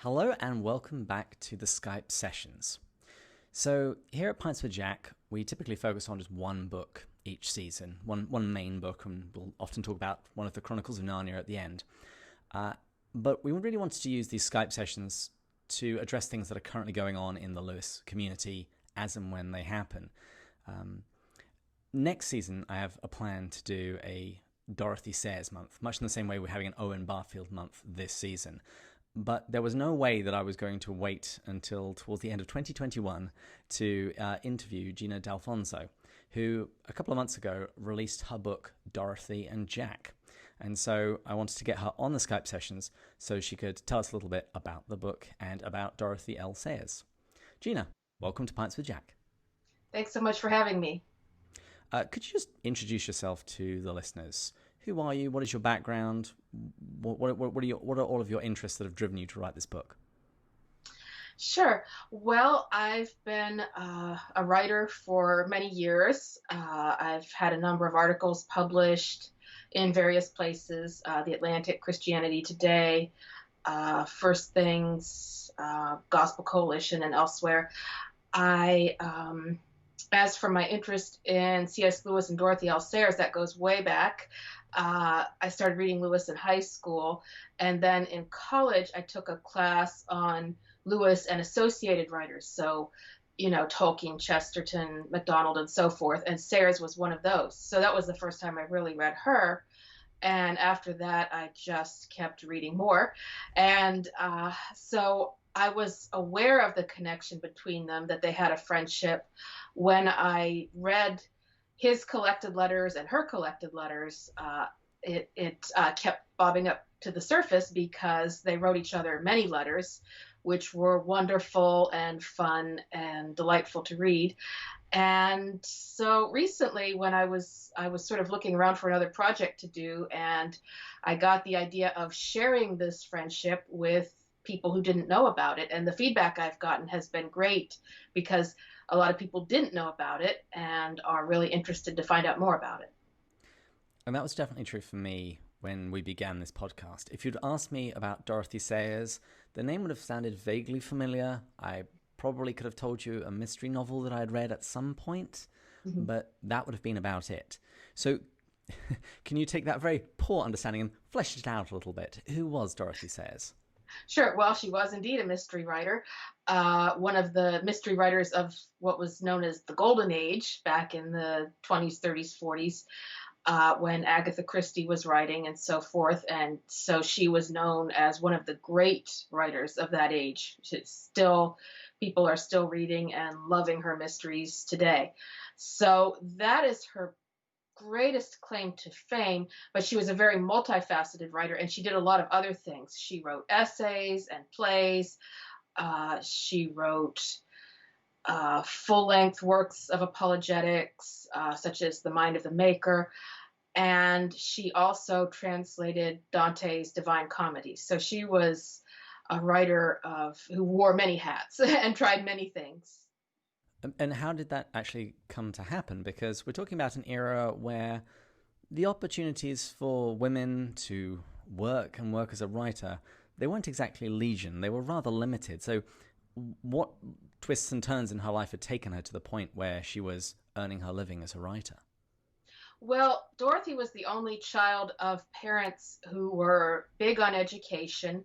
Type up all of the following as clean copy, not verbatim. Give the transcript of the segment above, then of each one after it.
Hello and welcome back to the Skype sessions. So here at Pints with Jack, we typically focus on just one book each season, one main book, and we'll often talk about one of the Chronicles of Narnia at the end. But we really wanted to use these Skype sessions to address things that are currently going on in the Lewis community as and when they happen. Next season, I have a plan to do a Dorothy Sayers month, much in the same way we're having an Owen Barfield month this season. But there was no way that I was going to wait until towards the end of 2021 to interview Gina Delfonzo, who a couple of months ago released her book, Dorothy and Jack. And so I wanted to get her on the Skype sessions so she could tell us a little bit about the book and about Dorothy L. Sayers. Gina, welcome to Pints with Jack. Thanks so much for having me. Could you just introduce yourself to the listeners? Who are you? What is your background? What are all of your interests that have driven you to write this book? Sure. Well, I've been a writer for many years. I've had a number of articles published in various places, The Atlantic, Christianity Today, First Things, Gospel Coalition, and elsewhere. As for my interest in C.S. Lewis and Dorothy L. Sayers, that goes way back. I started reading Lewis in high school, and then in college I took a class on Lewis and associated writers, so Tolkien, Chesterton, MacDonald, and so forth, and Sayers was one of those. So that was the first time I really read her, and after that I just kept reading more, and so I was aware of the connection between them, that they had a friendship, when I read his collected letters and her collected letters. It kept bobbing up to the surface because they wrote each other many letters, which were wonderful and fun and delightful to read. And so recently, when I was sort of looking around for another project to do, and I got the idea of sharing this friendship with people who didn't know about it, and the feedback I've gotten has been great because a lot of people didn't know about it and are really interested to find out more about it. And that was definitely true for me when we began this podcast. If you'd asked me about Dorothy Sayers, the name would have sounded vaguely familiar. I probably could have told you a mystery novel that I had read at some point, but that would have been about it. So can you take that very poor understanding and flesh it out a little bit? Who was Dorothy Sayers? Sure. Well, she was indeed a mystery writer, one of the mystery writers of what was known as the Golden Age back in the 20s, 30s, 40s, when Agatha Christie was writing and so forth. And so she was known as one of the great writers of that age. People are still reading and loving her mysteries today. So that is her greatest claim to fame, but she was a very multifaceted writer, and she did a lot of other things. She wrote essays and plays. She wrote full-length works of apologetics, such as The Mind of the Maker, and she also translated Dante's Divine Comedy. So she was a writer who wore many hats and tried many things. And how did that actually come to happen? Because we're talking about an era where the opportunities for women to work and work as a writer, they weren't exactly legion. They were rather limited. So what twists and turns in her life had taken her to the point where she was earning her living as a writer? Well, Dorothy was the only child of parents who were big on education.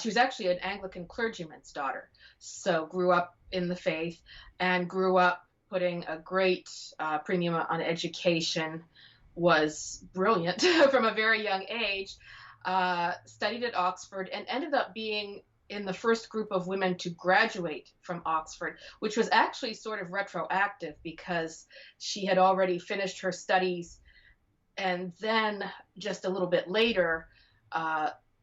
She was actually an Anglican clergyman's daughter, so grew up in the faith and grew up putting a great premium on education, was brilliant from a very young age, studied at Oxford, and ended up being in the first group of women to graduate from Oxford, which was actually sort of retroactive because she had already finished her studies. And then just a little bit later,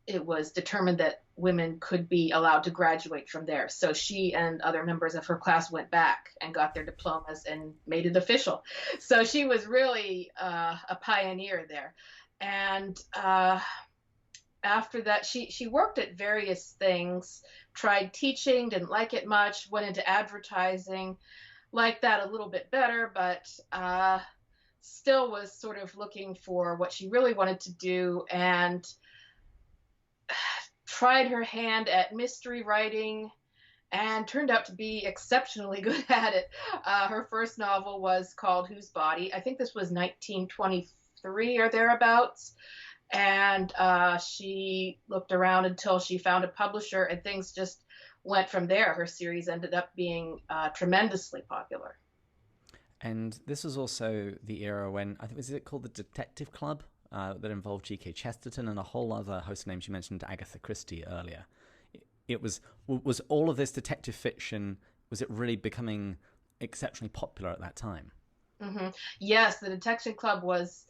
it was determined that women could be allowed to graduate from there. So she and other members of her class went back and got their diplomas and made it official. So she was really a pioneer there. And after that, she worked at various things, tried teaching, didn't like it much, went into advertising, liked that a little bit better, but still was sort of looking for what she really wanted to do, and tried her hand at mystery writing and turned out to be exceptionally good at it. Her first novel was called Whose Body? I think this was 1923 or thereabouts. And she looked around until she found a publisher, and things just went from there. Her series ended up being tremendously popular. And this was also the era when, I think, was it called the Detective Club? That involved G.K. Chesterton and a whole other host of names. You mentioned Agatha Christie earlier. It was all of this detective fiction, was it really becoming exceptionally popular at that time? Mm-hmm. Yes, the Detective Club was,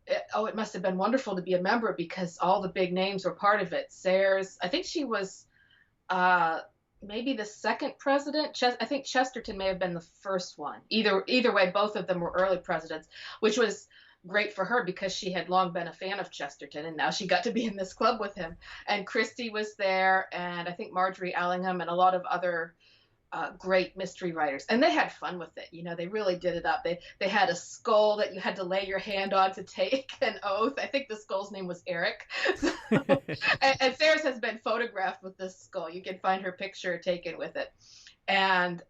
it must have been wonderful to be a member because all the big names were part of it. Sayers, I think she was uh, maybe the second president. I think Chesterton may have been the first one. Either way, both of them were early presidents, which was great for her because she had long been a fan of Chesterton, and now she got to be in this club with him. And Christie was there, and I think Marjorie Allingham and a lot of other great mystery writers, and they had fun with it. They really did it up. They had a skull that you had to lay your hand on to take an oath. I think the skull's name was Eric. So, and Sarah's has been photographed with this skull. You can find her picture taken with it. And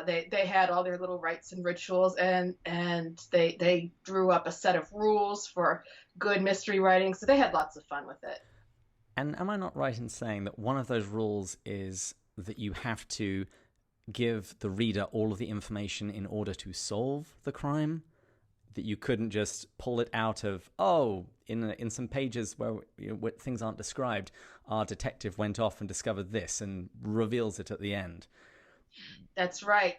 they had all their little rites and rituals, and they drew up a set of rules for good mystery writing. So they had lots of fun with it. And am I not right in saying that one of those rules is that you have to give the reader all of the information in order to solve the crime? That you couldn't just pull it out of, in some pages where, where things aren't described, our detective went off and discovered this and reveals it at the end. That's right.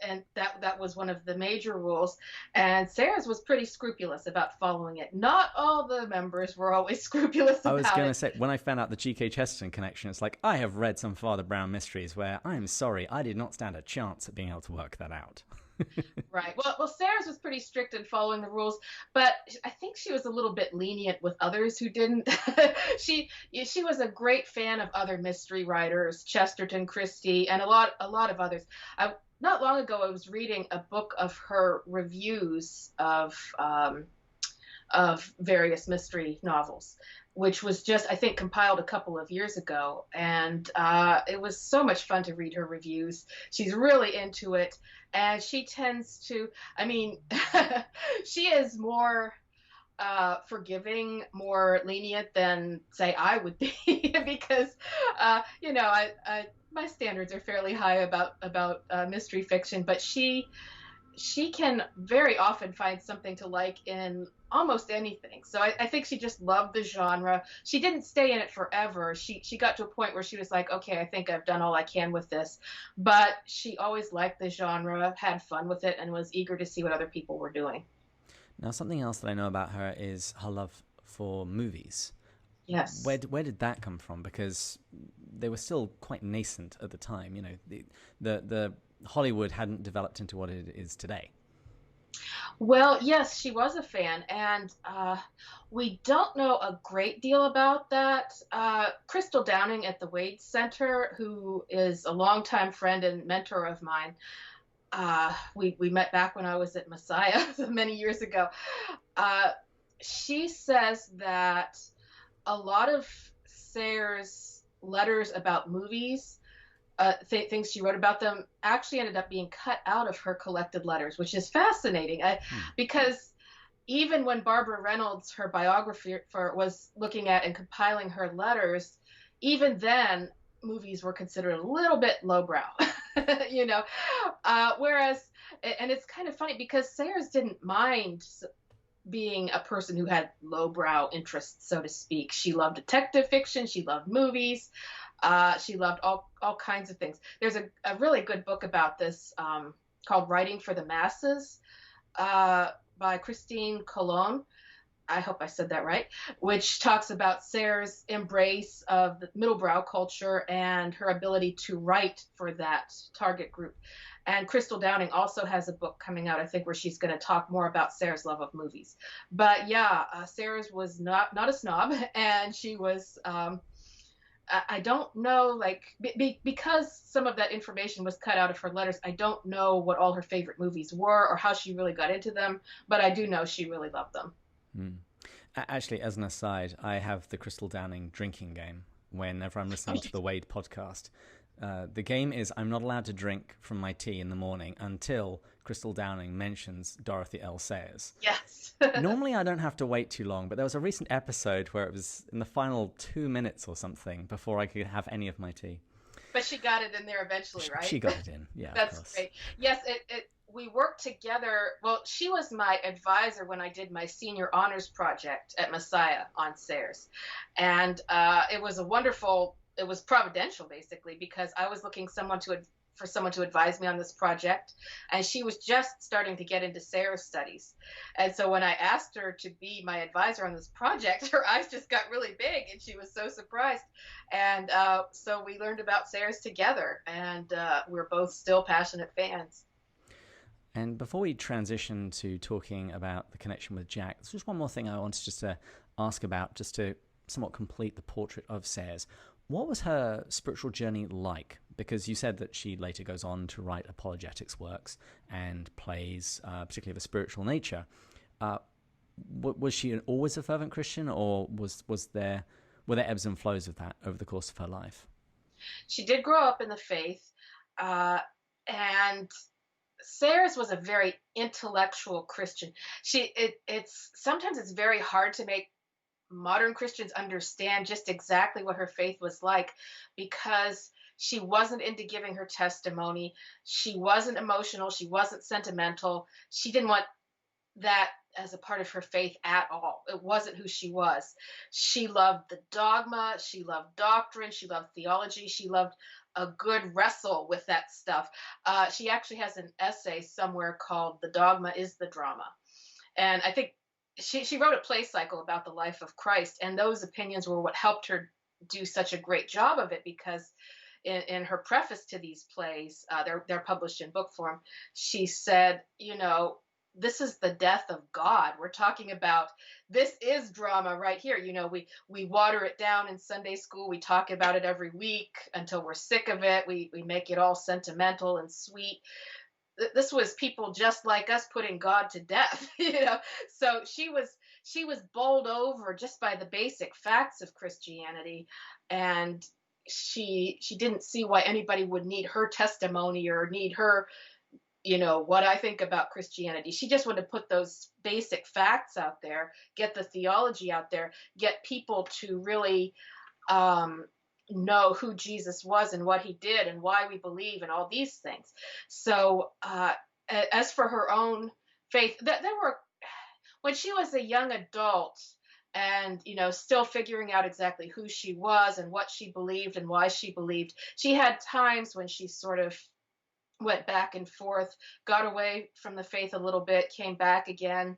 And that was one of the major rules. And Sarah's was pretty scrupulous about following it. Not all the members were always scrupulous about it. I was going to say, when I found out the G.K. Chesterton connection, it's like, I have read some Father Brown mysteries where, I am sorry, I did not stand a chance at being able to work that out. Right. Well, Sarah's was pretty strict in following the rules, but I think she was a little bit lenient with others who didn't. she was a great fan of other mystery writers, Chesterton, Christie, and a lot of others. Not long ago, I was reading a book of her reviews of various mystery novels, which was just, I think, compiled a couple of years ago. And it was so much fun to read her reviews. She's really into it. And she tends to, she is more forgiving, more lenient than, say, I would be, because, my standards are fairly high about mystery fiction, but she can very often find something to like in almost anything. So I think she just loved the genre. She didn't stay in it forever. She got to a point where she was like, okay, I think I've done all I can with this. But she always liked the genre, had fun with it, and was eager to see what other people were doing. Now, something else that I know about her is her love for movies. Yes. Where did that come from? Because they were still quite nascent at the time. The Hollywood hadn't developed into what it is today. Well, yes, she was a fan, and we don't know a great deal about that. Crystal Downing at the Wade Center, who is a longtime friend and mentor of mine, we met back when I was at Messiah many years ago. She says that a lot of Sayers' letters about movies, things she wrote about them, actually ended up being cut out of her collected letters, which is fascinating. Because even when Barbara Reynolds, her biographer, was looking at and compiling her letters, even then movies were considered a little bit lowbrow, whereas, and it's kind of funny because Sayers didn't mind being a person who had lowbrow interests, so to speak. She loved detective fiction. She loved movies. She loved all kinds of things. There's a really good book about this called Writing for the Masses by Christine Colon. I hope I said that right, which talks about Sayers' embrace of the middlebrow culture and her ability to write for that target group. And Crystal Downing also has a book coming out, I think, where she's going to talk more about Sayers' love of movies. But yeah, Sayers was not a snob, and she was, I don't know, because some of that information was cut out of her letters, I don't know what all her favorite movies were or how she really got into them, but I do know she really loved them. Actually, as an aside, I have the Crystal Downing drinking game, whenever I'm listening to the Wade podcast. The game is I'm not allowed to drink from my tea in the morning until Crystal Downing mentions Dorothy L. Sayers. Yes. Normally I don't have to wait too long, but there was a recent episode where it was in the final 2 minutes or something before I could have any of my tea. But she got it in there eventually, right? She got it in, yeah. That's of course. great. Yes, we worked together. Well, she was my advisor when I did my senior honors project at Messiah on Sayers. And it was it was providential, basically, because I was looking for someone to advise me on this project, and she was just starting to get into Sayers studies. And so when I asked her to be my advisor on this project, her eyes just got really big, and she was so surprised. And so we learned about Sayers together, and we're both still passionate fans. And before we transition to talking about the connection with Jack, there's just one more thing I wanted just to ask about, just to somewhat complete the portrait of Sayers. What was her spiritual journey like? Because you said that she later goes on to write apologetics works and plays, particularly of a spiritual nature. Was she always a fervent Christian, or were there ebbs and flows of that over the course of her life? She did grow up in the faith, and Sayers was a very intellectual Christian. Sometimes it's very hard to make modern Christians understand just exactly what her faith was like, because she wasn't into giving her testimony. She wasn't emotional. She wasn't sentimental. She didn't want that as a part of her faith at all. It wasn't who she was. She loved the dogma. She loved doctrine. She loved theology. She loved a good wrestle with that stuff. She actually has an essay somewhere called "The Dogma is the Drama." And I think she wrote a play cycle about the life of Christ, and those opinions were what helped her do such a great job of it, because in her preface to these plays, they're published in book form, she said, this is the death of God. We're talking about, this is drama right here. We water it down in Sunday school. We talk about it every week until we're sick of it. We make it all sentimental and sweet. This was people just like us putting God to death, So she was bowled over just by the basic facts of Christianity, and she didn't see why anybody would need her testimony or need her, what I think about Christianity. She just wanted to put those basic facts out there, get the theology out there, get people to really know who Jesus was and what he did and why we believe and all these things. So as for her own faith, there were, when she was a young adult and, still figuring out exactly who she was and what she believed and why she believed, she had times when she sort of went back and forth, got away from the faith a little bit, came back again.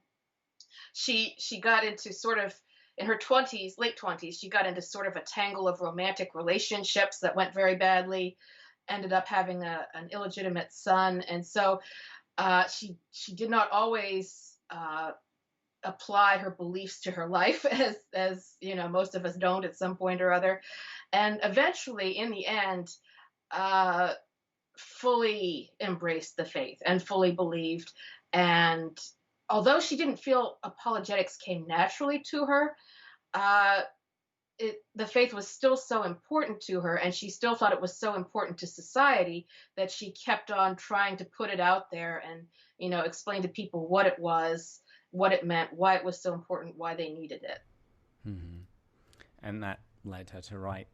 She got into sort of, in her late 20s, she got into sort of a tangle of romantic relationships that went very badly, ended up having an illegitimate son. And so she did not always apply her beliefs to her life, as most of us don't at some point or other. And eventually, in the end, fully embraced the faith and fully believed. And although she didn't feel apologetics came naturally to her, the faith was still so important to her, and she still thought it was so important to society that she kept on trying to put it out there and, explain to people what it was, what it meant, why it was so important, why they needed it. Mm-hmm. And that led her to write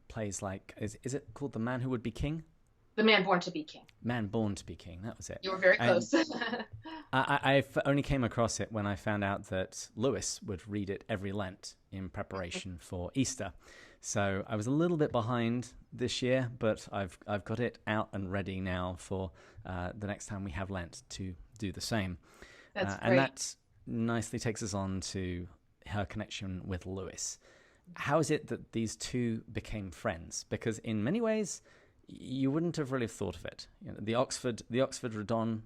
plays like, is it called The Man Who Would Be King? The Man Born to Be King. Man Born to Be King, that was it. You were very close. I only came across it when I found out that Lewis would read it every Lent in preparation for Easter. So I was a little bit behind this year, but I've got it out and ready now for the next time we have Lent to do the same. That's great. And that nicely takes us on to her connection with Lewis. How is it that these two became friends? Because in many ways, you wouldn't have really thought of it. The Oxford Redon,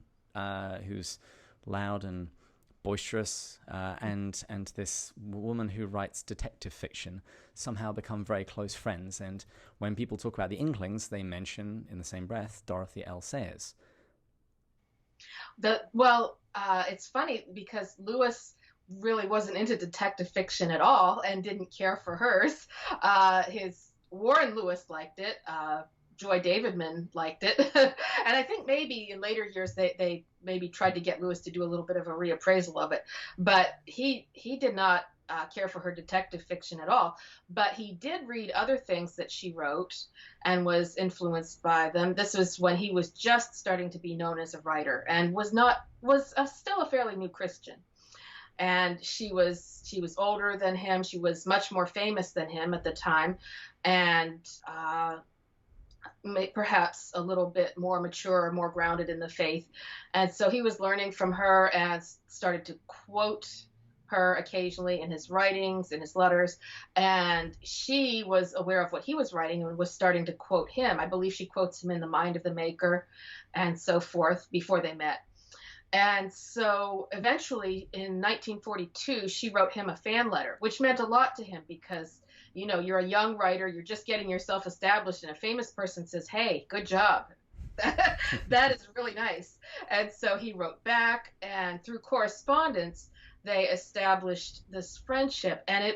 who's loud and boisterous, and this woman who writes detective fiction somehow become very close friends. And when people talk about the Inklings, they mention in the same breath Dorothy L. Sayers. It's funny because Lewis really wasn't into detective fiction at all and didn't care for hers. Warren Lewis liked it. Joy Davidman liked it. And I think maybe in later years they maybe tried to get Lewis to do a little bit of a reappraisal of it. But he did not care for her detective fiction at all. But he did read other things that she wrote and was influenced by them. This was when he was just starting to be known as a writer and still a fairly new Christian. And she was older than him. She was much more famous than him at the time, and perhaps a little bit more mature, more grounded in the faith. And so he was learning from her and started to quote her occasionally in his writings, in his letters. And she was aware of what he was writing and was starting to quote him. I believe she quotes him in The Mind of the Maker and so forth before they met. And so eventually in 1942, she wrote him a fan letter, which meant a lot to him because, you're a young writer, you're just getting yourself established, and a famous person says, hey, good job. That is really nice. And so he wrote back, and through correspondence, they established this friendship. And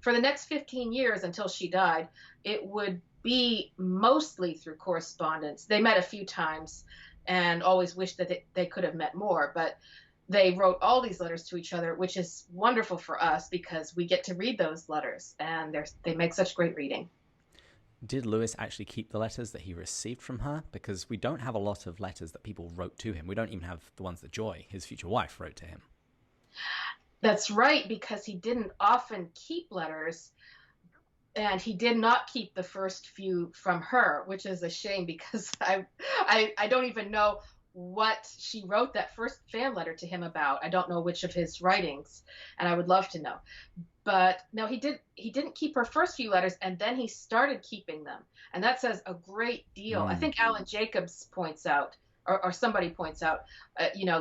for the next 15 years until she died, it would be mostly through correspondence. They met a few times and always wished that they could have met more. But they wrote all these letters to each other, which is wonderful for us because we get to read those letters, and they make such great reading. Did Lewis actually keep the letters that he received from her? Because we don't have a lot of letters that people wrote to him. We don't even have the ones that Joy, his future wife, wrote to him. That's right, because he didn't often keep letters. And he did not keep the first few from her, which is a shame because I don't even know what she wrote that first fan letter to him about. I don't know which of his writings, and I would love to know. But no, he didn't keep her first few letters, and then he started keeping them. And that says a great deal. I think Alan Jacobs points out, or somebody points out,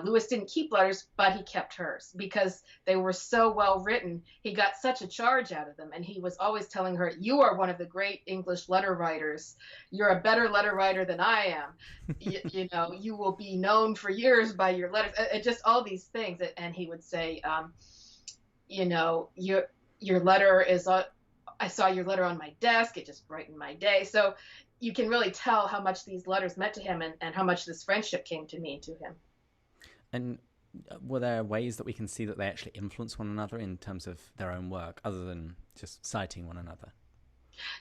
Lewis didn't keep letters, but he kept hers because they were so well written. He got such a charge out of them. And he was always telling her, you are one of the great English letter writers. You're a better letter writer than I am. You will be known for years by your letters, just all these things. And he would say, your letter is, I saw your letter on my desk. It just brightened my day. So you can really tell how much these letters meant to him and how much this friendship came to mean to him. And were there ways that we can see that they actually influence one another in terms of their own work, other than just citing one another?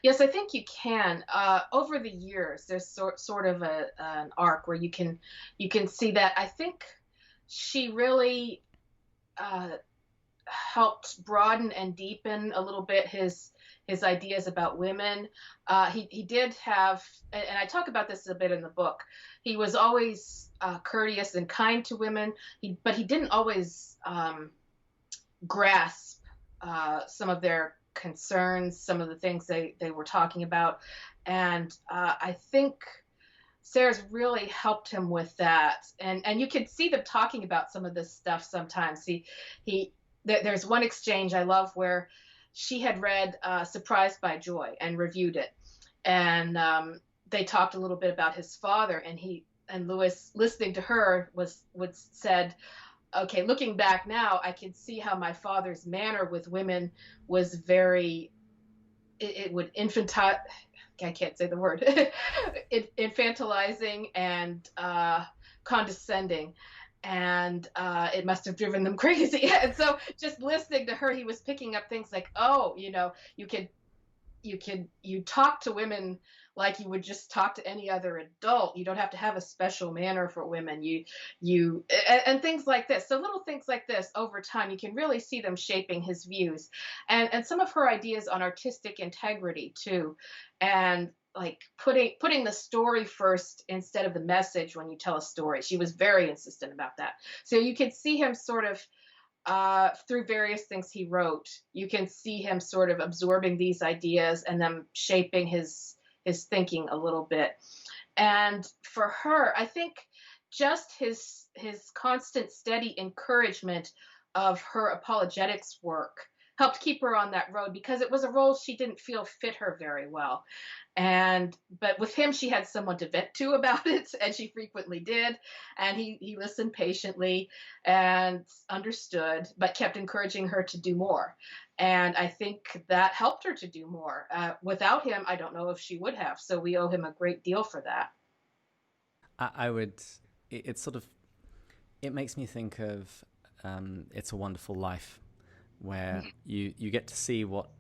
Yes, I think you can. Over the years, there's sort of an arc where you can see that. I think she really helped broaden and deepen a little bit his ideas about women. He did have, and I talk about this a bit in the book, he was always courteous and kind to women, but he didn't always grasp some of their concerns, some of the things they were talking about. And I think Sayers really helped him with that. And you could see them talking about some of this stuff sometimes. There's one exchange I love where she had read Surprised by Joy and reviewed it. And they talked a little bit about his father, and Lewis, listening to her, said, okay, looking back now, I can see how my father's manner with women was very, it would infantile, I can't say the word, infantilizing and condescending. And it must have driven them crazy. And so just listening to her, he was picking up things like, oh, you talk to women like you would just talk to any other adult. You don't have to have a special manner for women. And things like this. So little things like this over time, you can really see them shaping his views and some of her ideas on artistic integrity too. And like putting the story first instead of the message when you tell a story. She was very insistent about that. So you can see him sort of through various things he wrote, you can see him sort of absorbing these ideas and them shaping his thinking a little bit. And for her, I think just his constant, steady encouragement of her apologetics work helped keep her on that road because it was a role she didn't feel fit her very well. But with him, she had someone to vent to about it, and she frequently did. And he listened patiently and understood, but kept encouraging her to do more. And I think that helped her to do more. Without him, I don't know if she would have. So we owe him a great deal for that. I would. It's sort of. It makes me think of It's a Wonderful Life, where you get to see what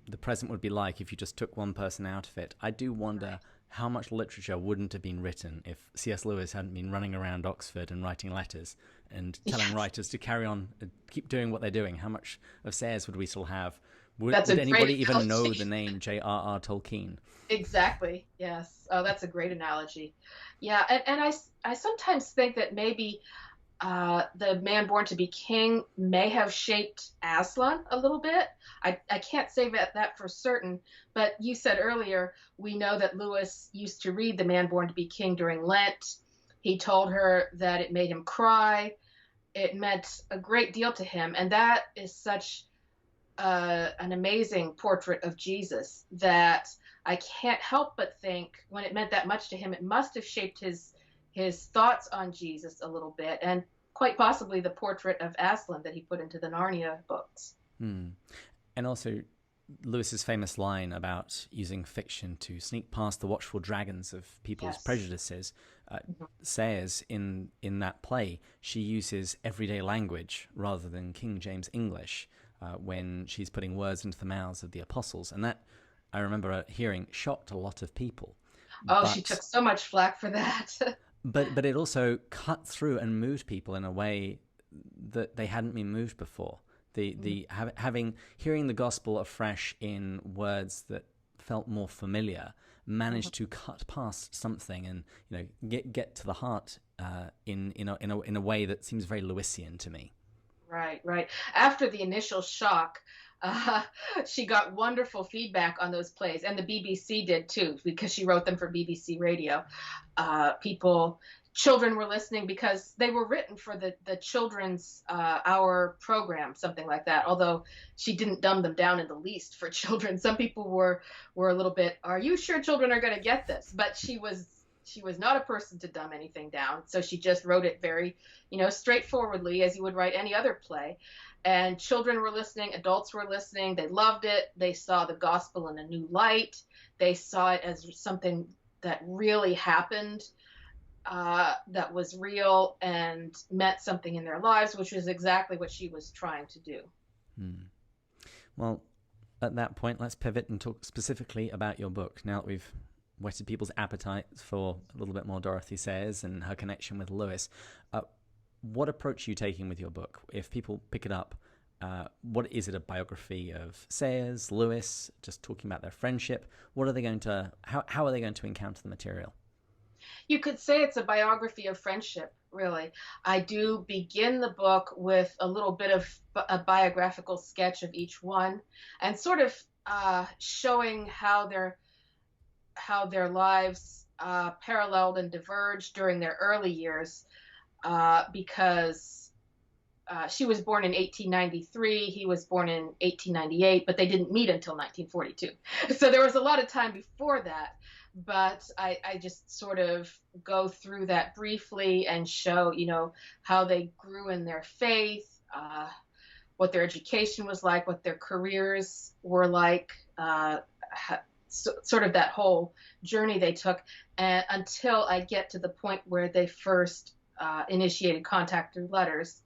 the present would be like if you just took one person out of it. I do wonder how much literature wouldn't have been written if C.S. Lewis hadn't been running around Oxford and writing letters and telling writers to carry on, keep doing what they're doing. How much of Sayers would we still have? Would anybody even know the name J.R.R. Tolkien? Exactly. Yes. Oh, that's a great analogy. Yeah, and I sometimes think that maybe the Man Born to be King may have shaped Aslan a little bit. I can't say that for certain, but you said earlier, we know that Lewis used to read The Man Born to be King during Lent. He told her that it made him cry. It meant a great deal to him, and that is such an amazing portrait of Jesus that I can't help but think when it meant that much to him, it must have shaped his thoughts on Jesus a little bit, and quite possibly the portrait of Aslan that he put into the Narnia books. And also Lewis's famous line about using fiction to sneak past the watchful dragons of people's prejudices. Sayers, in that play, she uses everyday language rather than King James English when she's putting words into the mouths of the apostles. And that, I remember hearing, shocked a lot of people. She took so much flack for that. But it also cut through and moved people in a way that they hadn't been moved before. Hearing the gospel afresh in words that felt more familiar managed to cut past something and get to the heart in a way that seems very Lewisian to me. Right. After the initial shock, she got wonderful feedback on those plays, and the BBC did too, because she wrote them for BBC Radio. Children were listening because they were written for the children's hour program, something like that. Although she didn't dumb them down in the least for children. Some people were a little bit, are you sure children are going to get this? But she was not a person to dumb anything down. So she just wrote it very, straightforwardly, as you would write any other play. And children were listening, adults were listening. They loved it. They saw the gospel in a new light. They saw it as something that really happened, that was real and meant something in their lives, which is exactly what she was trying to do. Well, at that point, let's pivot and talk specifically about your book. Now that we've whetted people's appetites for a little bit more Dorothy Sayers and her connection with Lewis, what approach are you taking with your book? If people pick it up, what is it, a biography of Sayers, Lewis, just talking about their friendship? What are they going to, how are they going to encounter the material? You could say it's a biography of friendship, really. I do begin the book with a little bit of a biographical sketch of each one, and sort of showing how their lives paralleled and diverged during their early years, because she was born in 1893, he was born in 1898, but they didn't meet until 1942. So there was a lot of time before that. But I just sort of go through that briefly and show, how they grew in their faith, what their education was like, what their careers were like, sort of that whole journey they took, until I get to the point where they first initiated contact through letters.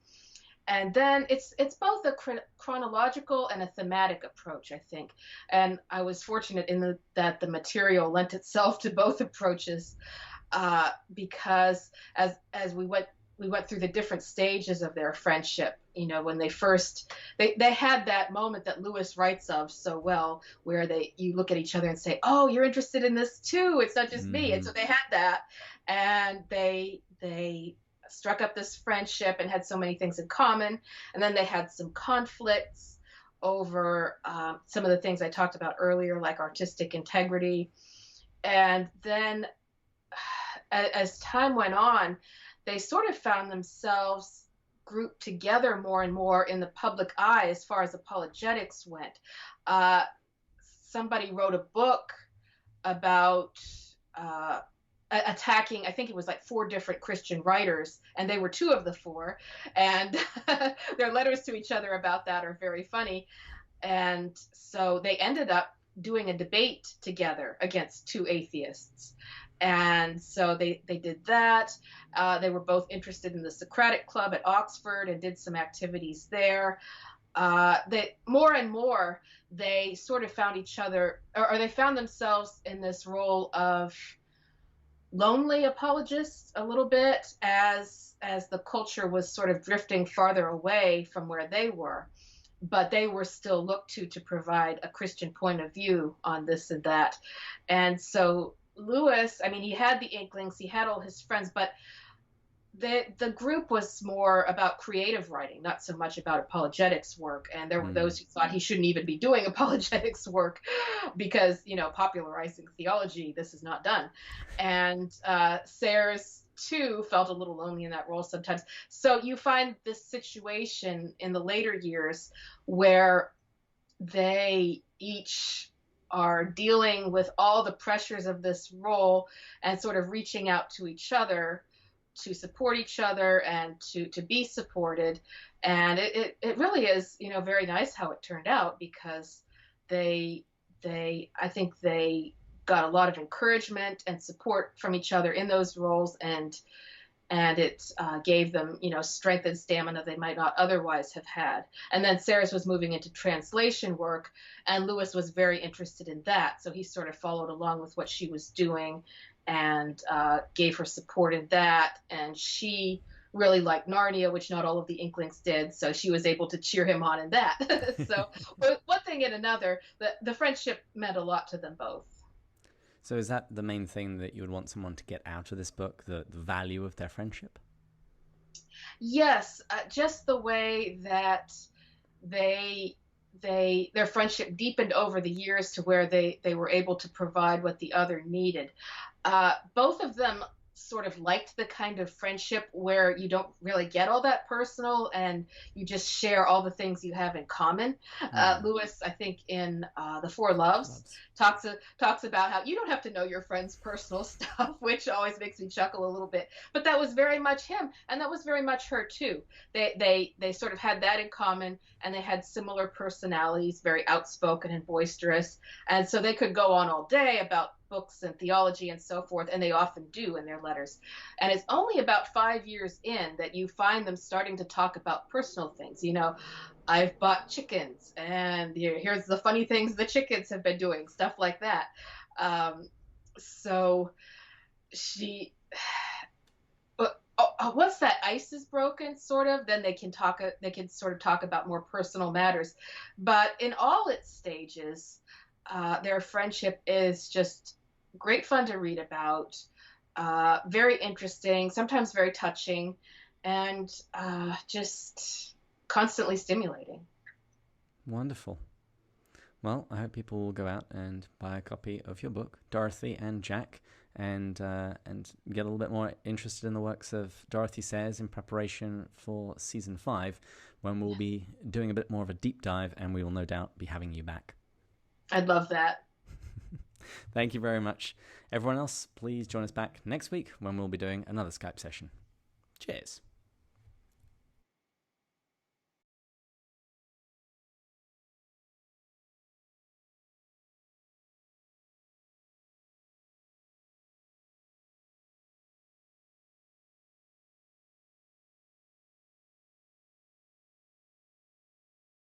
And then it's both a chronological and a thematic approach, I think. And I was fortunate in that the material lent itself to both approaches, because as we went through the different stages of their friendship. When they first they had that moment that Lewis writes of so well, where you look at each other and say, "Oh, you're interested in this too. It's not just me." And so they had that, and they struck up this friendship and had so many things in common. And then they had some conflicts over some of the things I talked about earlier, like artistic integrity. And then as time went on, they sort of found themselves grouped together more and more in the public eye as far as apologetics went. Somebody wrote a book about attacking, I think it was like 4 different Christian writers, and they were 2 of the 4, and their letters to each other about that are very funny. And so they ended up doing a debate together against two atheists. And so they did that. They were both interested in the Socratic Club at Oxford and did some activities there. They more and more they sort of found each other, or they found themselves in this role of lonely apologists a little bit as the culture was sort of drifting farther away from where they were, but they were still looked to provide a Christian point of view on this and that. And so Lewis, I mean, he had the inklings, he had all his friends, but the group was more about creative writing, not so much about apologetics work. And there were those who thought he shouldn't even be doing apologetics work because, popularizing theology, this is not done. And Sayers, too, felt a little lonely in that role sometimes. So you find this situation in the later years where they each are dealing with all the pressures of this role and sort of reaching out to each other to support each other and to be supported. And it really is, very nice how it turned out, because I think they got a lot of encouragement and support from each other in those roles, and it gave them, strength and stamina they might not otherwise have had. And then Sayers was moving into translation work, and Lewis was very interested in that. So he sort of followed along with what she was doing and gave her support in that. And she really liked Narnia, which not all of the Inklings did. So she was able to cheer him on in that. So one thing and another, the friendship meant a lot to them both. So is that the main thing that you would want someone to get out of this book, the value of their friendship? Yes, just the way that their friendship deepened over the years to where they were able to provide what the other needed. Both of them sort of liked the kind of friendship where you don't really get all that personal and you just share all the things you have in common. Lewis, I think in The Four Loves, talks about how you don't have to know your friend's personal stuff, which always makes me chuckle a little bit. But that was very much him, and that was very much her too. They sort of had that in common, and they had similar personalities, very outspoken and boisterous, and so they could go on all day about books and theology and so forth, and they often do in their letters. And it's only about 5 years in that you find them starting to talk about personal things. I've bought chickens, and here's the funny things the chickens have been doing, stuff like that. So she, once that ice is broken, sort of, then they can sort of talk about more personal matters. But in all its stages, their friendship is just great fun to read about, very interesting, sometimes very touching, and just constantly stimulating. Wonderful. Well, I hope people will go out and buy a copy of your book, Dorothy and Jack, and get a little bit more interested in the works of Dorothy Sayers in preparation for season 5, when we'll be doing a bit more of a deep dive, and we will no doubt be having you back. I'd love that. Thank you very much. Everyone else, please join us back next week when we'll be doing another Skype session. Cheers.